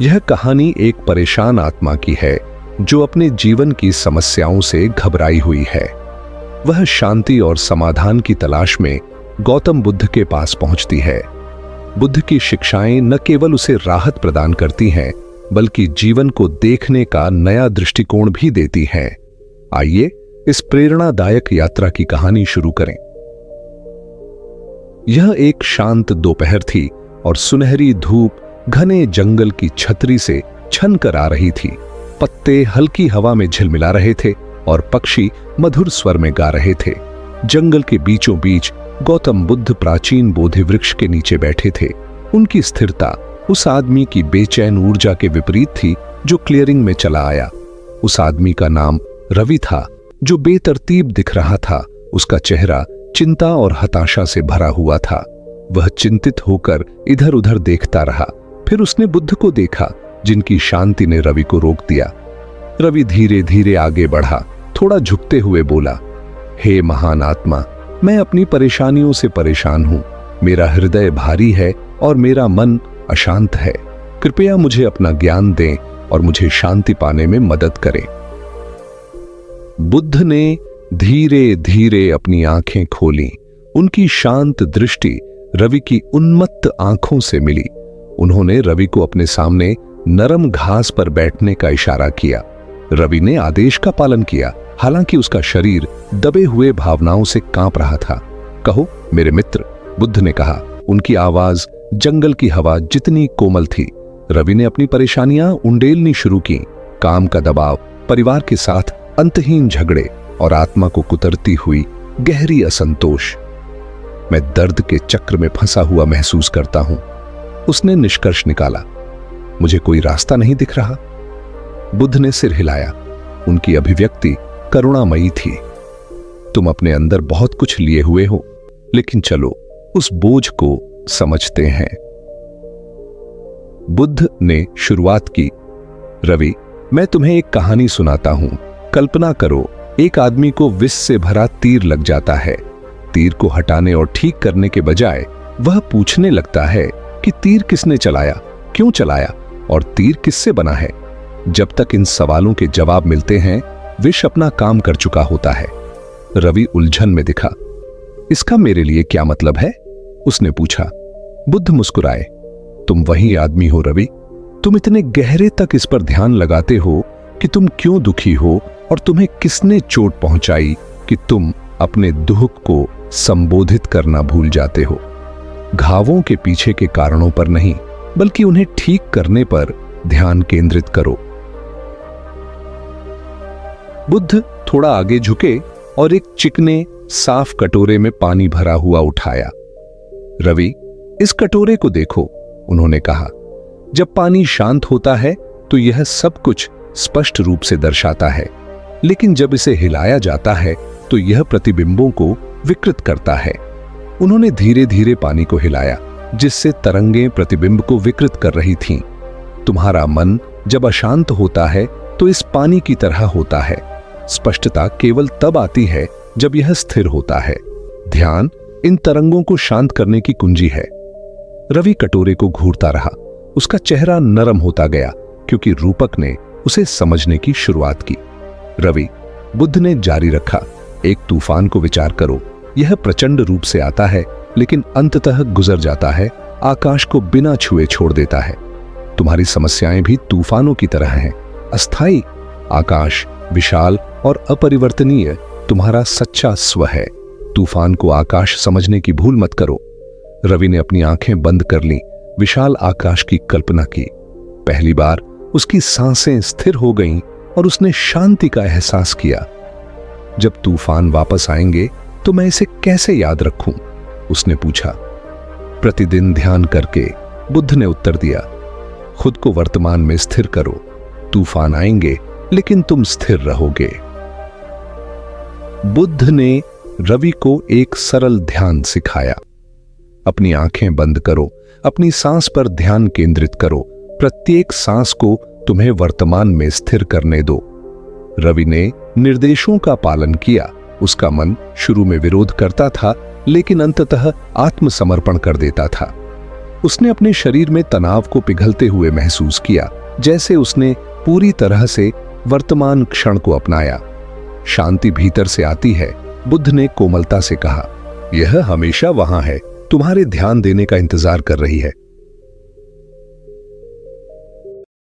यह कहानी एक परेशान आत्मा की है जो अपने जीवन की समस्याओं से घबराई हुई है। वह शांति और समाधान की तलाश में गौतम बुद्ध के पास पहुंचती है। बुद्ध की शिक्षाएं न केवल उसे राहत प्रदान करती हैं, बल्कि जीवन को देखने का नया दृष्टिकोण भी देती हैं। आइए इस प्रेरणादायक यात्रा की कहानी शुरू करें। यह एक शांत दोपहर थी और सुनहरी धूप घने जंगल की छतरी से छन कर आ रही थी। पत्ते हल्की हवा में झिलमिला रहे थे और पक्षी मधुर स्वर में गा रहे थे। जंगल के बीचों बीच गौतम बुद्ध प्राचीन बोधि वृक्ष के नीचे बैठे थे। उनकी स्थिरता उस आदमी की बेचैन ऊर्जा के विपरीत थी जो क्लियरिंग में चला आया। उस आदमी का नाम रवि था, जो बेतरतीब दिख रहा था। उसका चेहरा चिंता और हताशा से भरा हुआ था। वह चिंतित होकर इधर उधर देखता रहा। फिर उसने बुद्ध को देखा, जिनकी शांति ने रवि को रोक दिया। रवि धीरे धीरे आगे बढ़ा, थोड़ा झुकते हुए बोला, हे महान आत्मा, मैं अपनी परेशानियों से परेशान हूं। मेरा हृदय भारी है और मेरा मन अशांत है। कृपया मुझे अपना ज्ञान दें और मुझे शांति पाने में मदद करें। बुद्ध ने धीरे धीरे अपनी आंखें खोलीं। उनकी शांत दृष्टि रवि की उन्मत्त आंखों से मिली। उन्होंने रवि को अपने सामने नरम घास पर बैठने का इशारा किया। रवि ने आदेश का पालन किया, हालांकि उसका शरीर दबे हुए भावनाओं से कांप रहा था। कहो मेरे मित्र, बुद्ध ने कहा। उनकी आवाज जंगल की हवा जितनी कोमल थी। रवि ने अपनी परेशानियां उंडेलनी शुरू की। काम का दबाव, परिवार के साथ अंतहीन झगड़े और आत्मा को कुतरती हुई गहरी असंतोष। मैं दर्द के चक्र में फंसा हुआ महसूस करता हूं, उसने निष्कर्ष निकाला। मुझे कोई रास्ता नहीं दिख रहा। बुद्ध ने सिर हिलाया। उनकी अभिव्यक्ति करुणामयी थी। तुम अपने अंदर बहुत कुछ लिए हुए हो, लेकिन चलो उस बोझ को समझते हैं। बुद्ध ने शुरुआत की, रवि, मैं तुम्हें एक कहानी सुनाता हूं। कल्पना करो, एक आदमी को विष से भरा तीर लग जाता है। तीर को हटाने और ठीक करने के बजाय वह पूछने लगता है कि तीर किसने चलाया, क्यों चलाया और तीर किससे बना है। जब तक इन सवालों के जवाब मिलते हैं, विष अपना काम कर चुका होता है। रवि उलझन में दिखा। इसका मेरे लिए क्या मतलब है, उसने पूछा। बुद्ध मुस्कुराए। तुम वही आदमी हो रवि। तुम इतने गहरे तक इस पर ध्यान लगाते हो कि तुम क्यों दुखी हो और तुम्हें किसने चोट पहुंचाई कि तुम अपने दुख को संबोधित करना भूल जाते हो। घावों के पीछे के कारणों पर नहीं, बल्कि उन्हें ठीक करने पर ध्यान केंद्रित करो। बुद्ध थोड़ा आगे झुके और एक चिकने साफ कटोरे में पानी भरा हुआ उठाया। रवि, इस कटोरे को देखो, उन्होंने कहा। जब पानी शांत होता है तो यह सब कुछ स्पष्ट रूप से दर्शाता है, लेकिन जब इसे हिलाया जाता है तो यह प्रतिबिंबों को विकृत करता है। उन्होंने धीरे धीरे पानी को हिलाया, जिससे तरंगें प्रतिबिंब को विकृत कर रही थीं। तुम्हारा मन जब अशांत होता है तो इस पानी की तरह होता है। स्पष्टता केवल तब आती है जब यह स्थिर होता है। ध्यान इन तरंगों को शांत करने की कुंजी है। रवि कटोरे को घूरता रहा। उसका चेहरा नरम होता गया, क्योंकि रूपक ने उसे समझने की शुरुआत की। रवि, बुद्ध ने जारी रखा, एक तूफान को विचार करो। यह प्रचंड रूप से आता है, लेकिन अंततः गुजर जाता है, आकाश को बिना छुए छोड़ देता है। तुम्हारी समस्याएं भी तूफानों की तरह हैं, अस्थायी। आकाश विशाल और अपरिवर्तनीय तुम्हारा सच्चा स्व है। तूफान को आकाश समझने की भूल मत करो। रवि ने अपनी आंखें बंद कर लीं, विशाल आकाश की कल्पना की। पहली बार उसकी सांसें स्थिर हो गईं और उसने शांति का एहसास किया। जब तूफान वापस आएंगे तो मैं इसे कैसे याद रखूं, उसने पूछा। प्रतिदिन ध्यान करके, बुद्ध ने उत्तर दिया। खुद को वर्तमान में स्थिर करो। तूफान आएंगे, लेकिन तुम स्थिर रहोगे। बुद्ध ने रवि को एक सरल ध्यान सिखाया। अपनी आंखें बंद करो, अपनी सांस पर ध्यान केंद्रित करो। प्रत्येक सांस को तुम्हें वर्तमान में स्थिर करने दो। रवि ने निर्देशों का पालन किया। उसका मन शुरू में विरोध करता था, लेकिन अंततः आत्मसमर्पण कर देता था। उसने अपने शरीर में तनाव को पिघलते हुए महसूस किया, जैसे उसने पूरी तरह से वर्तमान क्षण को अपनाया। शांति भीतर से आती है, बुद्ध ने कोमलता से कहा। यह हमेशा वहां है, तुम्हारे ध्यान देने का इंतजार कर रही है।